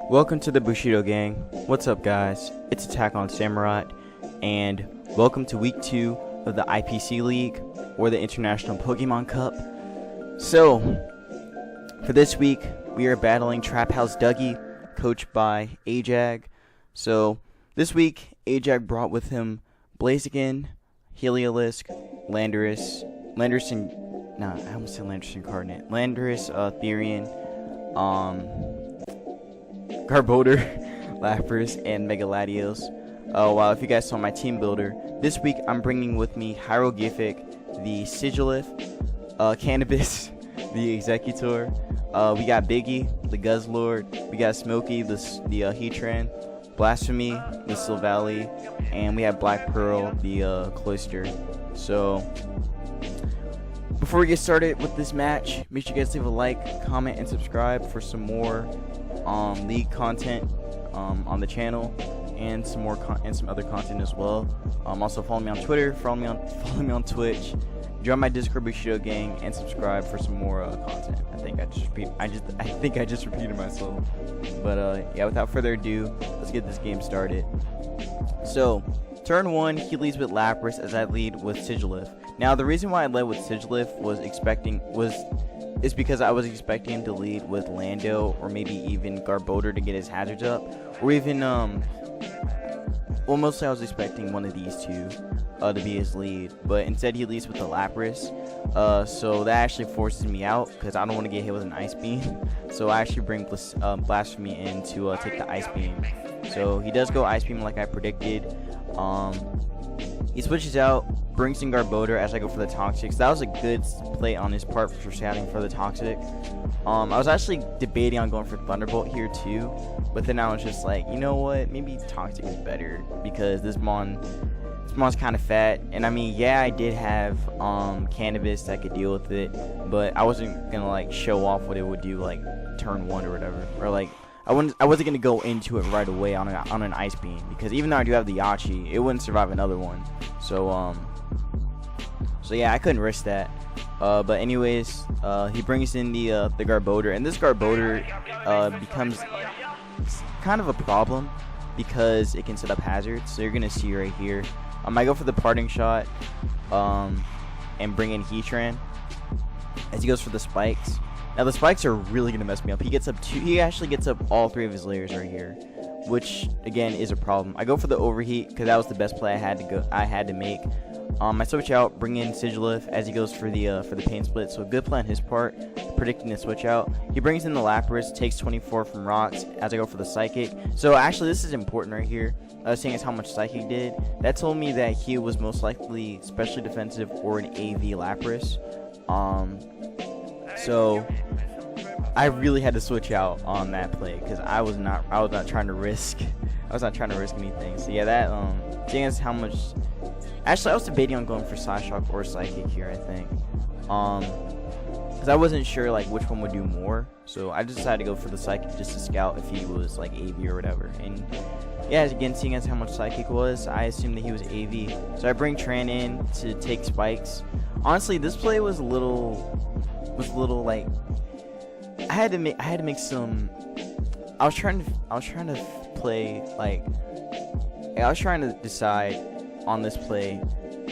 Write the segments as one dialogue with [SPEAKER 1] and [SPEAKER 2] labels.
[SPEAKER 1] Welcome to the Bushido Gang. What's up, guys? It's Attack on Samurott, and welcome to week 2 of the IPC League, or the International Pokemon Cup. So, for this week, we are battling Traphouse Dugtrio, coached by AJag. So, this week, AJag brought with him Blaziken, Heliolisk, Landorus, Landorus, Therian, Garbodor, Lapras, and Megaladios. While if you guys saw my team builder, this week I'm bringing with me Hieroglyphic, the Sigilif, Cannabis, the Executor. We got Biggie, the Guzzlord. We got Smokey, the Heatran. Blasphemy, the Silvally, and we have Black Pearl, the Cloister. So, before we get started with this match, make sure you guys leave a like, comment, and subscribe for some more league content on the channel, and some other content as well. Also follow me on Twitter, follow me on Twitch, join my Discord Bushido Gang, and subscribe for some more content. I think I just repeated myself. But yeah, without further ado, let's get this game started. So, turn 1, he leads with Lapras as I lead with Sigilif. Now, the reason why I led with Sigilif is because I was expecting him to lead with Lando, or maybe even Garbodor to get his hazards up, or even well, mostly I was expecting one of these two to be his lead, but instead he leads with the Lapras. So that actually forces me out because I don't want to get hit with an Ice Beam. So I actually bring Blasphemy in to take the Ice Beam. So he does go Ice Beam like I predicted. He switches out, brings in Garbodor as I go for the Toxic. So that was a good play on his part for scouting for the Toxic. I was actually debating on going for Thunderbolt here too, but then I was just like, you know what, maybe Toxic is better because this Mon's kind of fat, and I mean, yeah, I did have Cannabis that could deal with it, but I wasn't gonna like show off what it would do like turn 1 or whatever, or like I wasn't gonna go into it right away on an Ice Beam, because even though I do have the Yachi, it wouldn't survive another one. So yeah, I couldn't risk that. But anyways, he brings in the Garbodor, and this Garbodor becomes kind of a problem because it can set up hazards. So you're gonna see right here. I go for the Parting Shot, and bring in Heatran as he goes for the Spikes. Now the Spikes are really gonna mess me up. He actually gets up all 3 of his layers right here, which again is a problem. I go for the Overheat because that was the best play I had to make. I switch out, bring in Sigilif as he goes for the Pain Split. So good play on his part, predicting the switch out. He brings in the Lapras, takes 24 from Rocks as I go for the Psychic. So actually this is important right here, seeing as how much Psychic did. That told me that he was most likely specially defensive or an AV Lapras. So I really had to switch out on that play because I was not trying to risk anything. So yeah, that seeing as how much. Actually, I was debating on going for Psyshock or Psychic here, I think. Because I wasn't sure like which one would do more. So I just decided to go for the Psychic just to scout if he was like AV or whatever. And yeah, again, seeing as how much Psychic was, I assumed that he was AV. So I bring Tran in to take Spikes. Honestly, this play was a little like I had to make some. I was trying to play like I was trying to decide on this play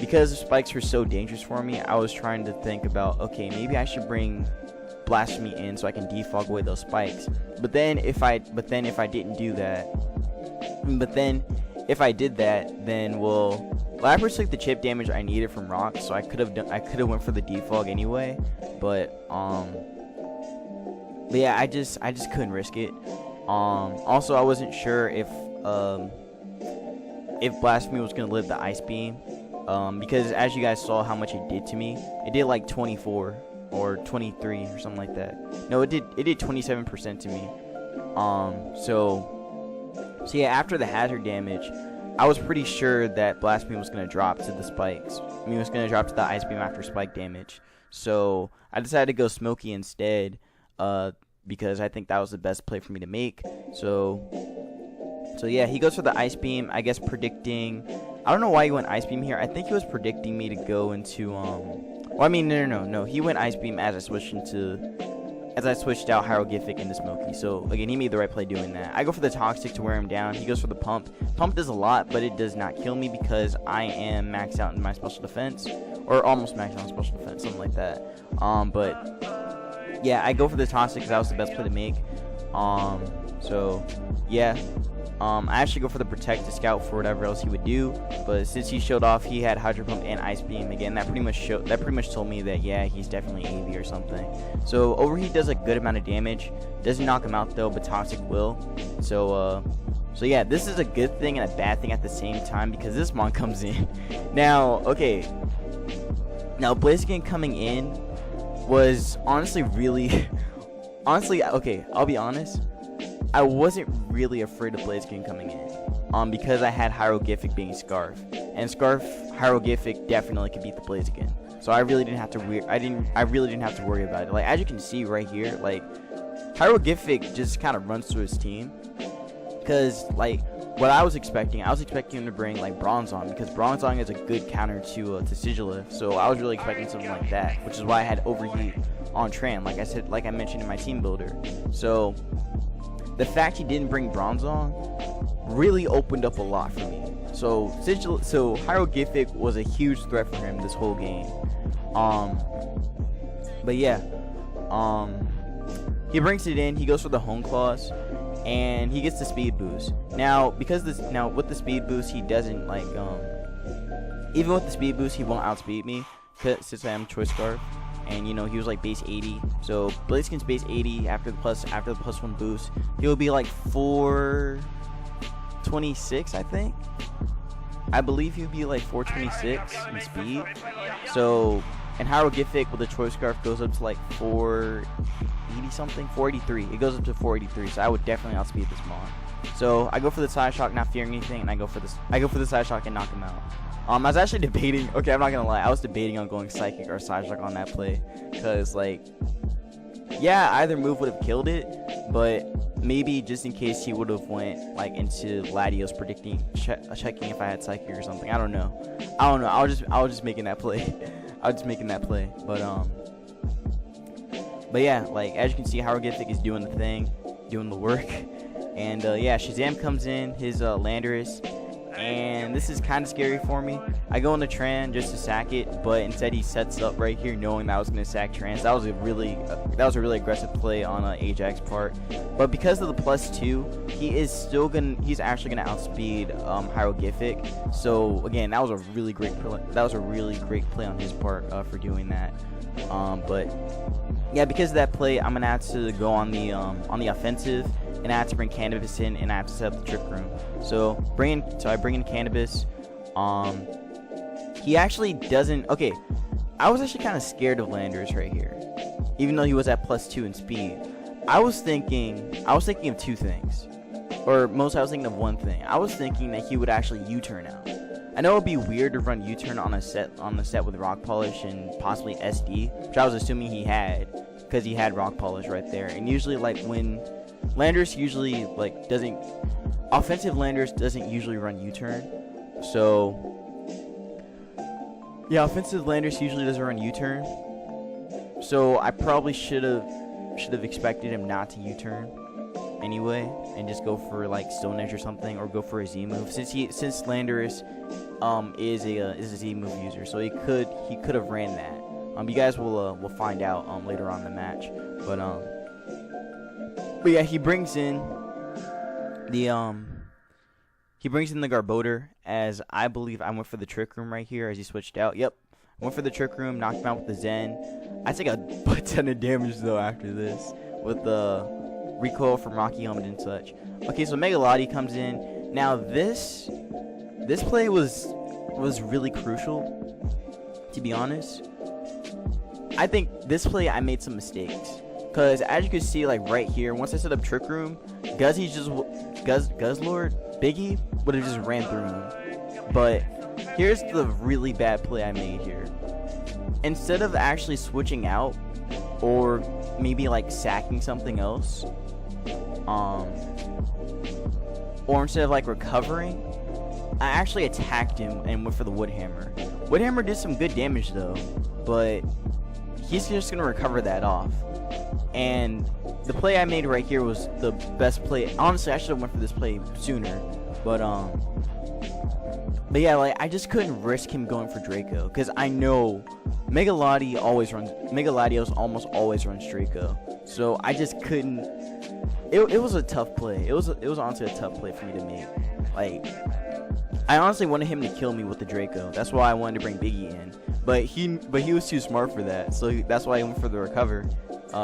[SPEAKER 1] because the Spikes were so dangerous for me. I was trying to think about, okay, maybe I should bring Blasphemy in so I can defog away those Spikes. But then if I did that, then Lapras took the chip damage I needed from Rock, so I could have went for the defog anyway. But yeah, I just couldn't risk it. Also, I wasn't sure if Blasphemy was going to live the Ice Beam, because as you guys saw how much it did to me, it did like 24 or 23 or something like that. No, it did 27% to me. So yeah, after the hazard damage, I was pretty sure that Blasphemy was going to drop to the Spikes. I mean, it was going to drop to the Ice Beam after Spike damage. So I decided to go Smokey instead, because I think that was the best play for me to make. So yeah, he goes for the Ice Beam, I guess predicting. I don't know why he went Ice Beam here. I think he was predicting me to go into well, I mean, no. He went Ice Beam as I switched into as I switched out Hieroglyphic into Smokey. So again, he made the right play doing that. I go for the Toxic to wear him down. He goes for the Pump. Pump does a lot, but it does not kill me because I am maxed out in my special defense, or almost maxed out in special defense, something like that. But yeah, I go for the Toxic because that was the best play to make. So yeah. I actually go for the Protect to scout for whatever else he would do, but since he showed off he had Hydro Pump and Ice Beam, again, that pretty much told me that yeah, he's definitely AV or something. So Overheat does a good amount of damage, doesn't knock him out though, but Toxic will. So yeah, this is a good thing and a bad thing at the same time because this mon comes in. Now Blaziken coming in was honestly really okay, I'll be honest, I wasn't really afraid of Blaziken coming in, because I had Hieroglyphic being Scarf, and Scarf Hieroglyphic definitely could beat the Blaziken. So I really didn't have to worry about it. Like, as you can see right here, like, Hieroglyphic just kind of runs through his team, because like what I was expecting him to bring like Bronzong, because Bronzong is a good counter to Sigilif. So I was really expecting something like that, which is why I had Overheat on Tran, like I mentioned in my team builder. So the fact he didn't bring Bronzong really opened up a lot for me. So Hieroglyphic was a huge threat for him this whole game. But yeah, he brings it in. He goes for the Hone Claws, and he gets the speed boost. Now with the speed boost, he doesn't like even with the speed boost, he won't outspeed me since I am Choice Scarf. And you know, he was like base 80, so Blaziken's base 80 after the +1 boost, he'll be like 426, I believe he'll be like 426 in speed. So, and Hieroglyphic with the Choice Scarf goes up to like 480 something, 483. It goes up to 483, so I would definitely outspeed this mon. So I go for the Side Shock, not fearing anything, and I go for the Side Shock and knock him out. I was actually debating, okay, I'm not gonna lie, I was debating on going Psychic or Side Shock on that play, because like, yeah, either move would have killed it, but maybe just in case he would have went like into Latios checking if I had Psychic or something. I don't know. I was just making that play. But yeah, like, as you can see, Hieroglyphic is doing the thing, doing the work. And yeah, Shazam comes in, his Landorus, and this is kind of scary for me. I go into Tran just to sack it, but instead he sets up right here knowing that I was going to sack Tran. So that was a really aggressive play on AJag's part. But because of the +2, he's actually going to outspeed Hieroglyphic. So again, that was a really great play on his part for doing that. But yeah, because of that play, I'm going to have to go on the offensive, and I have to bring Cannabis in, and I have to set up the Trick Room. So I bring in Cannabis. He actually doesn't. Okay, I was actually kind of scared of Landorus right here, even though he was at +2 in speed. I was thinking of two things, or most I was thinking of one thing. I was thinking that he would actually U-turn out. I know it'd be weird to run U-turn on the set with Rock Polish and possibly SD, which I was assuming he had, because he had Rock Polish right there. And usually, like, when Landorus usually like offensive Landorus doesn't usually run U-turn. So yeah, offensive Landorus usually doesn't run U-turn. So I probably should have expected him not to U-turn anyway, and just go for like Stone Edge or something, or go for a Z move, since Landorus is a Z move user. So he could have ran that. You guys will find out later on in the match. But yeah, he brings in the Garbodor, as I believe I went for the Trick Room right here as he switched out. Yep, went for the Trick Room, knocked him out with the Zen. I take a ton of damage though after this with the recoil from Rocky Helmet and such. Okay, so Mega Lottie comes in. Now this play was really crucial, to be honest. I think this play I made some mistakes. Because as you can see, like right here, once I set up Trick Room, Guzzlord, Biggie would have just ran through him. But here's the really bad play I made here. Instead of actually switching out, or maybe like sacking something else, or instead of like recovering, I actually attacked him and went for the Wood Hammer. Wood Hammer did some good damage though, but he's just gonna recover that off. And the play I made right here was the best play. Honestly, I should have went for this play sooner, but yeah, like I just couldn't risk him going for Draco because I know Megaladios almost always runs Draco, so I just couldn't. It was a tough play. It was honestly a tough play for me to make. Like, I honestly wanted him to kill me with the Draco. That's why I wanted to bring Biggie in, but he was too smart for that. So that's why I went for the recover,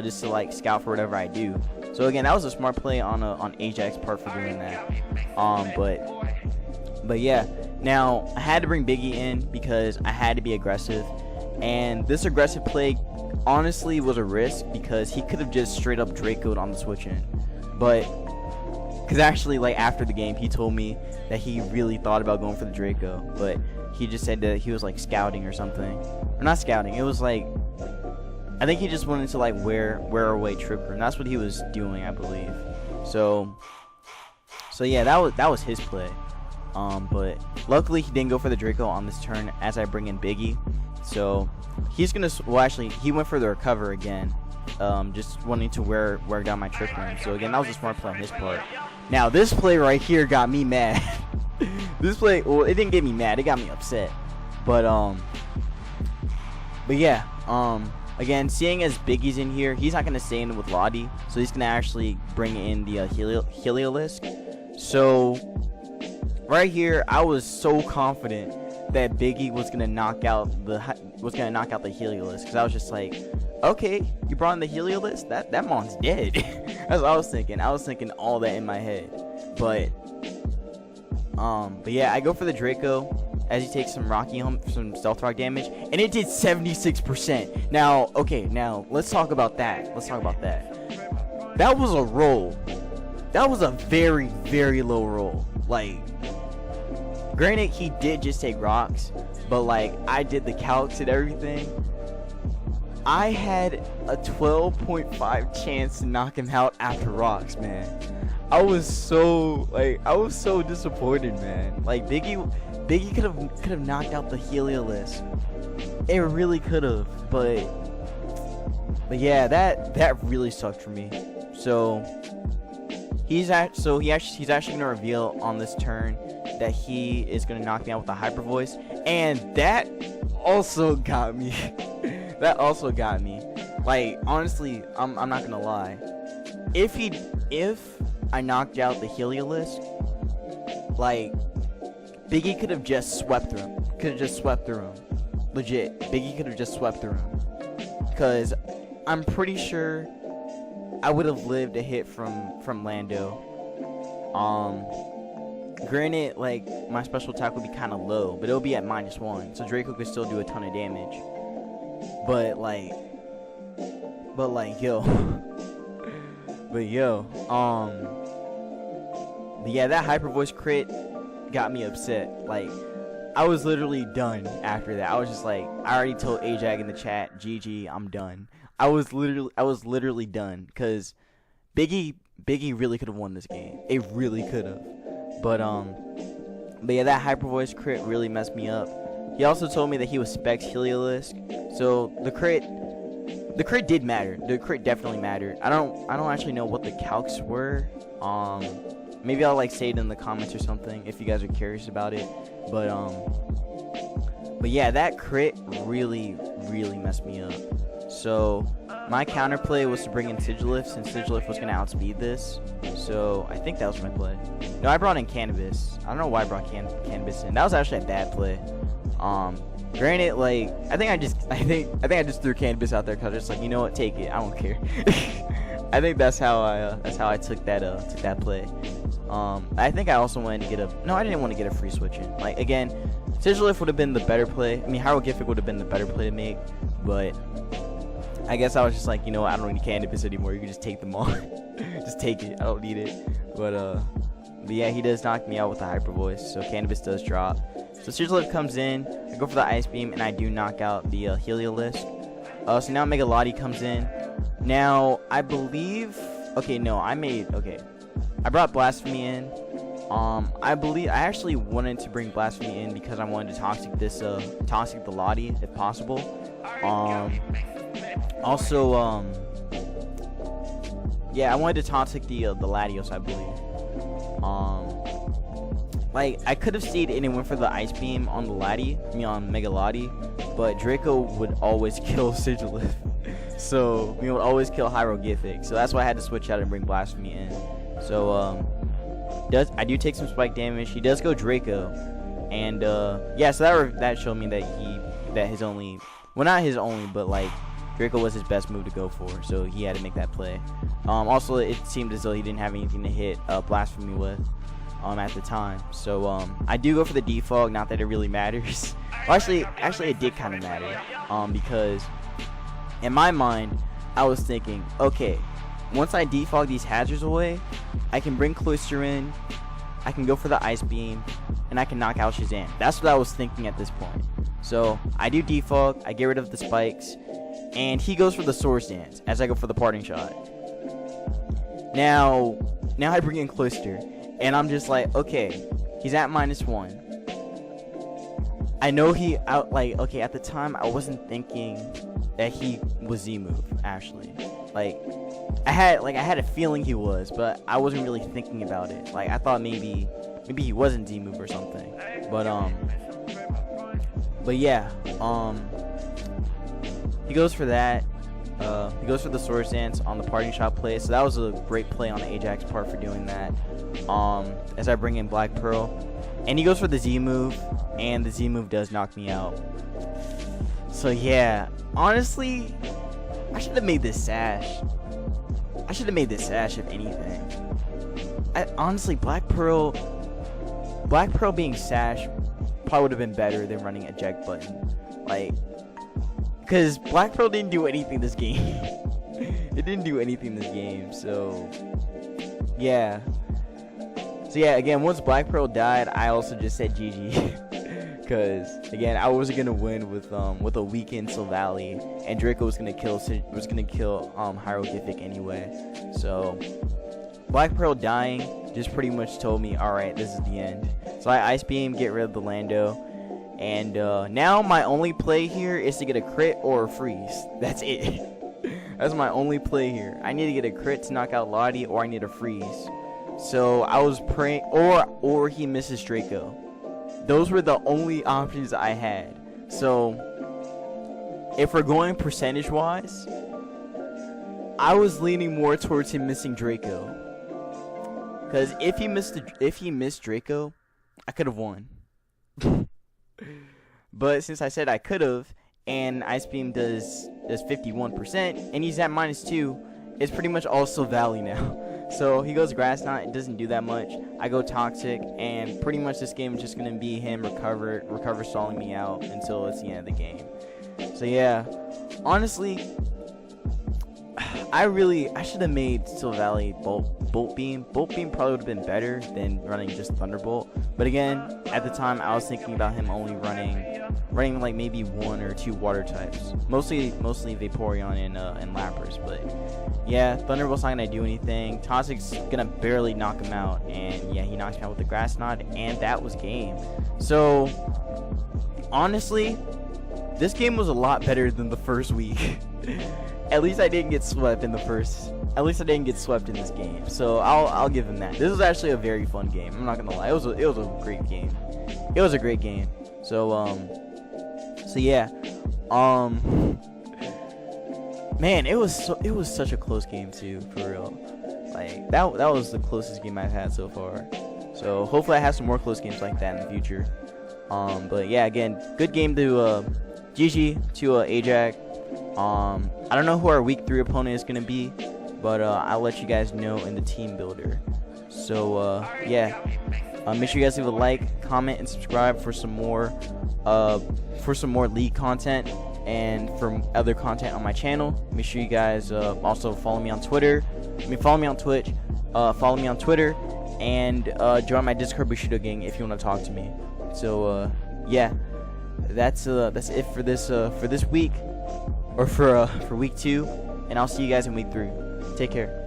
[SPEAKER 1] just to like scout for whatever I do. So again, that was a smart play on AJag's part for doing that. But yeah, now I had to bring Biggie in because I had to be aggressive, and this aggressive play honestly was a risk because he could have just straight up Draco'd on the switch in, but because actually like after the game he told me that he really thought about going for the Draco, but he just said that he was like scouting or something, or not scouting. It was like, I think he just wanted to like wear away Tripper, and that's what he was doing, I believe. So yeah, that was his play. But luckily he didn't go for the Draco on this turn as I bring in Biggie. So he's gonna, well actually he went for the recover again, just wanting to wear down my Trick Room. So again, that was a smart play on his part. Now this play right here got me mad. This play, well, it didn't get me mad, it got me upset. But yeah, again, seeing as Biggie's in here, he's not gonna stay in with Lottie, so he's gonna actually bring in the Heliolisk. So right here, I was so confident that Biggie was gonna knock out the Heliolisk, because I was just like, okay, you brought in the Heliolisk, that mon's dead. That's what I was thinking. I was thinking all that in my head. But yeah, I go for the Draco as he takes some some Stealth Rock damage, and it did 76%. Now, okay, now let's talk about that. That was a roll. That was a very, very low roll. Like, granted, he did just take rocks, but like I did the calcs and everything. I had a 12.5 chance to knock him out after rocks, man. I was so disappointed, man. Like Biggie could have knocked out the Heliolisk. It really could have, but yeah, that really sucked for me. So he's actually gonna reveal on this turn that he is gonna knock me out with a Hyper Voice, and that also got me. That also got me. Like, honestly, I'm not gonna lie. If I knocked out the Heliolisk, like, Biggie could have just swept through him. Legit, Biggie could have just swept through him. Because I'm pretty sure I would have lived a hit from Lando. Granted, like, my special attack would be kind of low, but it'll be at -1, so Draco could still do a ton of damage. But yeah, that Hyper Voice crit got me upset. Like, I was literally done after that. I was just like, I already told AJag in the chat, GG, I'm done. I was literally done, because Biggie really could have won this game. It really could have. But yeah, that Hyper Voice crit really messed me up. He also told me that he was Specs Heliolisk, so the crit did matter. The crit definitely mattered. I don't actually know what the calcs were. Maybe I'll like say it in the comments or something if you guys are curious about it. But yeah, that crit really messed me up. So my counterplay was to bring in Sigilif, since Sigilif was gonna outspeed this. So I think that was my play. No, I brought in Cannabis. I don't know why I brought Cannabis in. That was actually a bad play. Granted, like, I think I just threw Cannabis out there because I was just like, you know what, take it, I don't care. I think that's how I took that play. I think I also wanted to get I didn't want to get a free switch in. Like, again, Sigilif would have been the better play. I mean, Hieroglyphic would have been the better play to make, but I guess I was just like, you know what, I don't need Cannabis anymore. You can just take them all. Just take it. I don't need it. But yeah, he does knock me out with the Hyper Voice, so Cannabis does drop. So Sigilif comes in, I go for the Ice Beam, and I do knock out the Heliolisk. So now Megaladi comes in. Now, I believe... Okay, no, I brought Blasphemy in. I actually wanted to bring Blasphemy in because I wanted to Toxic the Lottie, if possible. Also, yeah, I wanted to toxic the Latios, I believe. Like, I could have stayed in and went for the Ice Beam on the on Mega Lati, but Draco would always kill Sigilif. So, would always kill Hieroglyphic. So that's why I had to switch out and bring Blasphemy in. So, I do take some spike damage. He does go Draco. And, yeah, so that showed me that his only, well, not his only, but, like, Draco was his best move to go for. So, he had to make that play. Also, it seemed as though he didn't have anything to hit Blasphemy with. At the time, so I do go for the defog. Not that it really matters. Well, actually, it did kind of matter, because in my mind, I was thinking, okay, once I defog these hazards away, I can bring Cloister in, I can go for the Ice Beam, and I can knock out Shazam. That's what I was thinking at this point. So I do defog, I get rid of the spikes, and he goes for the Swords Dance as I go for the Parting Shot. Now I bring in Cloister. And I'm just like, okay, he's at -1. I know okay, at the time, I wasn't thinking that he was Z-move, actually. Like, I had a feeling he was, but I wasn't really thinking about it. Like, I thought maybe he wasn't Z-move or something. But yeah, he goes for that. He goes for the Swords Dance on the Parting Shot play, so that was a great play on the AJag's part for doing that. As I bring in Black Pearl, and he goes for the Z move, and the Z move does knock me out. So yeah, honestly, I should have made this sash. If anything. Honestly, Black Pearl being sash probably would have been better than running a Eject button, like. Because Black Pearl didn't do anything this game. It didn't do anything this game, so yeah. So yeah, again, once Black Pearl died, I also just said GG. Because again, I wasn't gonna win with a weakened Silvally, and Draco was gonna kill Hieroglyphic anyway. So Black Pearl dying just pretty much told me, all right, this is the end. So I Ice Beam, get rid of the Lando. And now my only play here is to get a crit or a freeze. That's it. That's my only play here. I need to get a crit to knock out Lottie, or I need a freeze. So I was praying, or he misses Draco. Those were the only options I had. So if we're going percentage wise, I was leaning more towards him missing Draco. Because if he missed Draco, I could have won. But since I said I could have, and Ice Beam does 51%, and he's at -2, it's pretty much all Silvally now. So he goes Grass Knot, it doesn't do that much. I go Toxic, and pretty much this game is just gonna be him recover stalling me out until it's the end of the game. So yeah, honestly, I should have made Silvally Bolt Beam. Bolt Beam probably would have been better than running just Thunderbolt. But again, at the time, I was thinking about him only running like maybe 1 or 2 water types. Mostly Vaporeon and Lapras. But yeah, Thunderbolt's not gonna do anything. Toxic's gonna barely knock him out, and yeah, he knocks me out with the Grass Knot, and that was game. So honestly, this game was a lot better than the first week. At least I didn't get swept in this game. So I'll give him that. This was actually a very fun game. I'm not gonna lie. It was a great game. It was a great game. So yeah. Man, it was such a close game too, for real. Like that was the closest game I've had so far. So hopefully I have some more close games like that in the future. But yeah, again, good game to GG to AJag. I don't know who our week 3 opponent is gonna be, but I'll let you guys know in the team builder. So yeah, make sure you guys leave a like, comment, and subscribe for some more league content and for other content on my channel. Make sure you guys also follow me on Twitter. Follow me on Twitch. Follow me on Twitter, and join my Discord Bushido gang if you want to talk to me. So yeah, that's it for this week. Or for week 2, and I'll see you guys in week 3. Take care.